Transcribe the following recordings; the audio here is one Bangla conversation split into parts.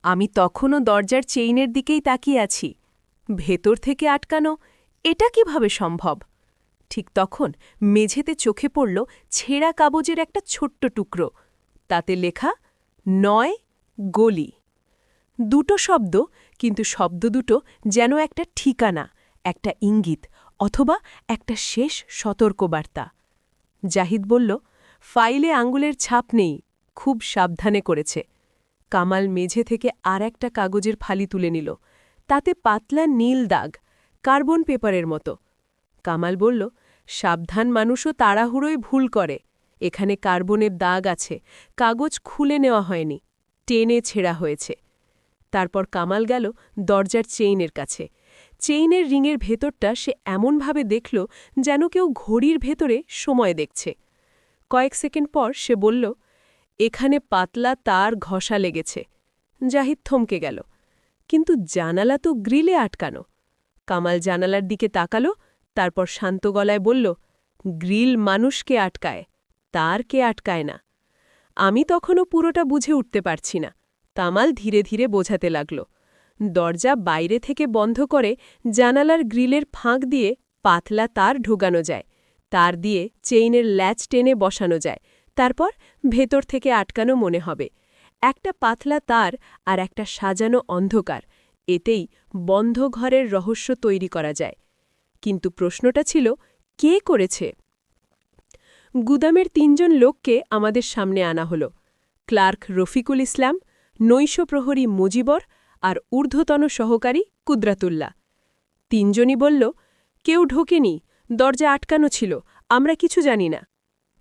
আমি তখনও দরজার চেইনের দিকেই তাকিয়ে আছি। ভেতর থেকে আটকানো, এটা কিভাবে সম্ভব? ঠিক তখন মেঝেতে চোখে পড়ল ছেঁড়া কাগজের একটা ছোট্ট টুকরো। তাতে লেখা ৯ গলি। দুটো শব্দ, কিন্তু শব্দ দুটো যেন একটা ঠিকানা, একটা ইঙ্গিত, অথবা একটা শেষ সতর্কবার্তা। জাহিদ বলল, ফাইলে আঙ্গুলের ছাপ নেই, খুব সাবধানে করেছে। কামাল মেঝে থেকে আর একটা কাগজের ফালি তুলে নিল। তাতে পাতলা নীল দাগ, কার্বন পেপারের মতো। কামাল বলল, সাবধান মানুষও তাড়াহুড়োয় ভুল করে। এখানে কার্বনের দাগ আছে, কাগজ খুলে নেওয়া হয়নি, টেনে ছেঁড়া হয়েছে। তারপর কামাল গেল দরজার চেইনের কাছে। চেইনের রিংয়ের ভেতরটা সে এমনভাবে দেখল যেন কেউ ঘড়ির ভেতরে সময় দেখছে। কয়েক সেকেন্ড পর সে বলল, এখানে পাতলা তার ঘষা লেগেছে। জাহিদ থমকে গেল। কিন্তু জানালা তো গ্রিলে আটকানো। কামাল জানালার দিকে তাকালো, তারপর শান্ত গলায় বলল, গ্রিল মানুষকে আটকায়, তারকে আটকায় না। আমি তখনও পুরোটা বুঝে উঠতে পারছি না। কামাল ধীরে ধীরে বোঝাতে লাগল, দরজা বাইরে থেকে বন্ধ করে জানালার গ্রিলের ফাঁক দিয়ে পাতলা তার ঢোকানো যায়, তার দিয়ে চেইনের ল্যাচ টেনে বসানো যায়, তারপর ভেতর থেকে আটকানো মনে হবে। একটা পাতলা তার আর একটা সাজানো অন্ধকার, এতেই বন্ধ ঘরের রহস্য তৈরি করা যায়। কিন্তু প্রশ্নটা ছিল, কে করেছে? গুদামের ৩ জন লোককে আমাদের সামনে আনা হলো। ক্লার্ক রফিকুল ইসলাম, নৈশ প্রহরী মুজিবর আর ঊর্ধ্বতন সহকারী কুদরাতুল্লাহ। ৩ জনই বলল, কেউ ঢোকেনি, দরজা আটকানো ছিল, আমরা কিছু জানি না।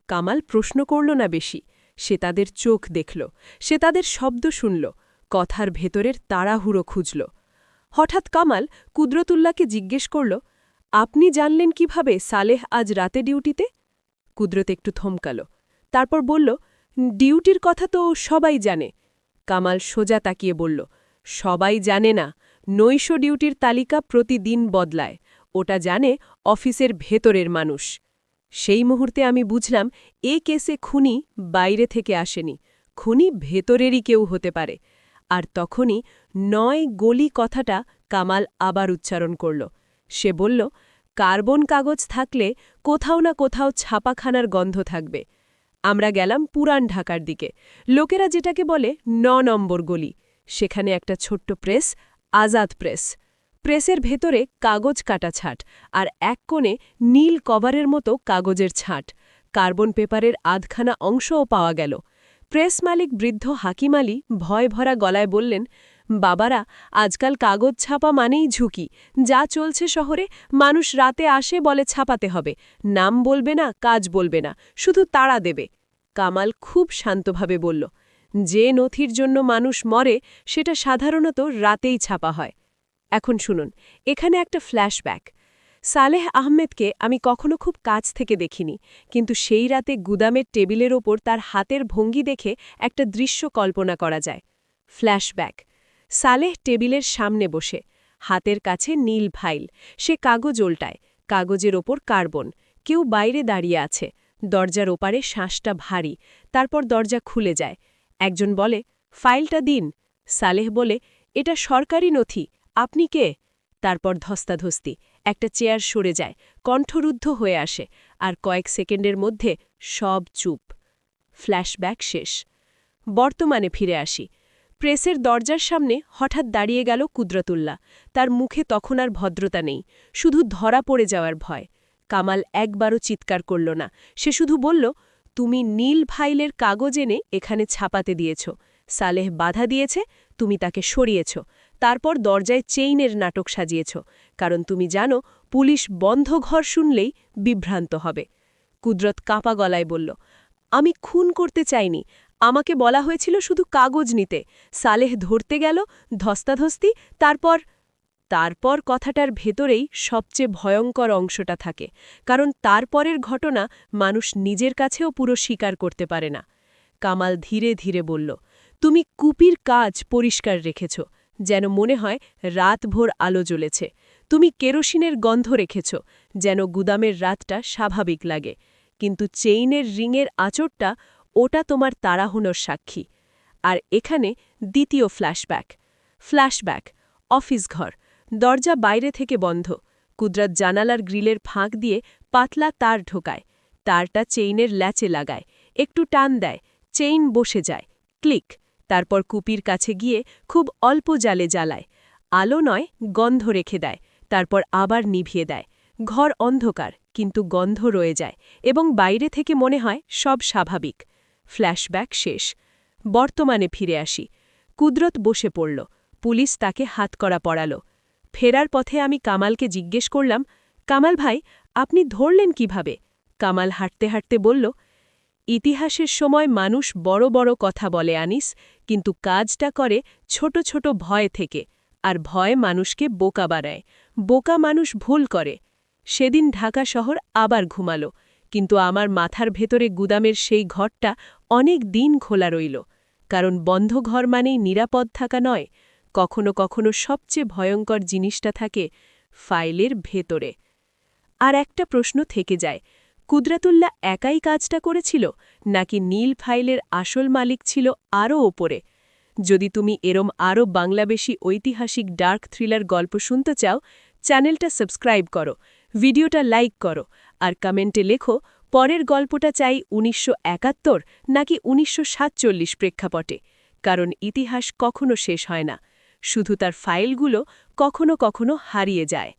কামাল প্রশ্ন করল না বেশি। সে তাদের চোখ দেখল, সে তাদের শব্দ শুনল, কথার ভেতরের তাড়াহুড়ো খুঁজল। হঠাৎ কামাল কুদরতুল্লাহকে জিজ্ঞেস করল, আপনি জানলেন কিভাবে সালেহ আজ রাতে ডিউটিতে? কুদরত একটু থমকাল, তারপর বলল, ডিউটির কথা তো সবাই জানে। কামাল সোজা তাকিয়ে বলল, সবাই জানে না, নৈশ ডিউটির তালিকা প্রতিদিন বদলায়, ওটা জানে অফিসের ভেতরের মানুষ। সেই মুহূর্তে আমি বুঝলাম, এ কেসে খুনি বাইরে থেকে আসেনি, খুনি ভেতরেরই কেউ হতে পারে। আর তখনই ৯ গলি কথাটা কামাল আবার উচ্চারণ করল। সে বলল, কার্বন কাগজ থাকলে কোথাও না কোথাও ছাপাখানার গন্ধ থাকবে। আমরা গেলাম পুরান ঢাকার দিকে, লোকেরা যেটাকে বলে ৯ নম্বর গলি। সেখানে একটা ছোট্ট প্রেস, আজাদ প্রেস। প্রেসের ভেতরে কাগজ কাটা ছাট, আর এক কোণে নীল কভারের মতো কাগজের ছাট। কার্বন পেপারের আধখানা অংশও পাওয়া গেল। প্রেস মালিক বৃদ্ধ হাকিম আলী ভয় ভরা গলায় বললেন, বাবারা, আজকাল কাগজ ছাপা মানেই ঝুঁকি। যা চলছে শহরে, মানুষ রাতে আসে বলে ছাপাতে হবে, নাম বলবে না, কাজ বলবে না, শুধু তাড়া দেবে। কামাল খুব শান্তভাবে বলল, যে নথির জন্য মানুষ মরে সেটা সাধারণত রাতেই ছাপা হয়। এখন শুনুন, এখানে একটা ফ্ল্যাশব্যাক। সালেহ আহমেদকে আমি কখনো খুব কাছ থেকে দেখিনি, কিন্তু সেই রাতে গুদামের টেবিলের ওপর তার হাতের ভঙ্গি দেখে একটা দৃশ্য কল্পনা করা যায়। ফ্ল্যাশব্যাক। সালেহ টেবিলের সামনে বসে, হাতের কাছে নীল ফাইল, সে কাগজ ওল্টায়, কাগজের ওপর কার্বন। কেউ বাইরে দাঁড়িয়ে আছে, দরজার ওপারে শ্বাসটা ভারী। তারপর দরজা খুলে যায়। একজন বলে, ফাইলটা দিন। সালেহ বলে, এটা সরকারি নথি, আপনি কে? তারপর ধস্তাধস্তি, একটা চেয়ার সরে যায়, কণ্ঠরুদ্ধ হয়ে আসে, আর কয়েক সেকেন্ডের মধ্যে সব চুপ। ফ্ল্যাশব্যাক শেষ। বর্তমানে ফিরে আসি। প্রেসের দরজার সামনে হঠাৎ দাঁড়িয়ে গেল কুদরতুল্লাহ। তার মুখে তখন আর ভদ্রতা নেই, শুধু ধরা পড়ে যাওয়ার ভয়। কামাল একবারও চিৎকার করল না, সে শুধু বলল, তুমি নীল ফাইলের কাগজ এনে এখানে ছাপাতে দিয়েছ। সালেহ বাধা দিয়েছে, তুমি তাকে সরিয়েছ। তারপর দরজায় চেইনের নাটক সাজিয়েছ, কারণ তুমি জানো পুলিশ বন্ধ ঘর শুনলেই বিভ্রান্ত হবে। কুদরত কাঁপা গলায় বলল, আমি খুন করতে চাইনি, আমাকে বলা হয়েছিল শুধু কাগজ নিতে। সালেহ ধরতে গেল, ধস্তাধস্তি, তারপর কথাটার ভেতরেই সবচেয়ে ভয়ঙ্কর অংশটা থাকে, কারণ তারপরের ঘটনা মানুষ নিজের কাছেও পুরো স্বীকার করতে পারে না। কামাল ধীরে ধীরে বলল, তুমি কুপির কাজ পরিষ্কার রেখেছ, যেন মনে হয় রাতভর আলো জ্বলেছে। তুমি কেরোসিনের গন্ধ রেখেছ, যেন গুদামের রাতটা স্বাভাবিক লাগে। কিন্তু চেইনের রিংয়ের আঁচড়টা, ওটা তোমার তাড়াহুনোর সাক্ষী। আর এখানে দ্বিতীয় ফ্ল্যাশব্যাক অফিস ঘর দরজা বাইরে থেকে বন্ধ কুদরাত জানালার গ্রিলের ফাঁক দিয়ে পাতলা তার ঢোকায় তারটা চেইনের ল্যাচে লাগায় একটু টান দেয় চেইন বসে যায় ক্লিক তারপর কুপির কাছে গিয়ে খুব অল্প জালে জ্বালায় আলো নয় গন্ধ রেখে দেয় তারপর আবার নিভিয়ে দেয় ঘর অন্ধকার কিন্তু গন্ধ রয়ে যায় এবং বাইরে থেকে মনে হয় সব স্বাভাবিক ফ্ল্যাশব্যাক শেষ বর্তমানে ফিরে আসি কুদরত বসে পড়ল পুলিশ তাকে হাতকড়া পড়াল ফেরার পথে আমি কামালকে জিজ্ঞেস করলাম কামাল ভাই আপনি ধরলেন কিভাবে কামাল হাঁটতে হাঁটতে বলল ইতিহাসের সময় মানুষ বড় বড় কথা বলে আনিস কিন্তু কাজটা করে ছোট ছোট ভয় থেকে আর ভয় মানুষকে বোকা বানায় বোকা মানুষ ভুল করে সেদিন ঢাকা শহর আবার ঘুমালো কিন্তু আমার মাথার ভেতরে গুদামের সেই ঘরটা অনেক দিন খোলা রইল কারণ বন্ধ ঘর মানেই নিরাপদ থাকা নয় কখনো কখনো সবচেয়ে ভয়ঙ্কর জিনিসটা থাকে ফাইলের ভেতরে আর একটা প্রশ্ন থেকে যায় কুদরাতুল্লাহ একাই কাজটা করেছিল নাকি নীল ফাইলের আসল মালিক ছিল আরও ওপরে যদি তুমি এরম আরও বাংলাদেশি ঐতিহাসিক ডার্ক থ্রিলার গল্প শুনতে চাও চ্যানেলটা সাবস্ক্রাইব করো ভিডিওটা লাইক করো আর কমেন্টে লেখো পরের গল্পটা চাই ১৯৭১ নাকি ১৯৪৭ প্রেক্ষাপটে কারণ ইতিহাস কখনো শেষ হয় না শুধু তার ফাইলগুলো কখনো কখনো হারিয়ে যায়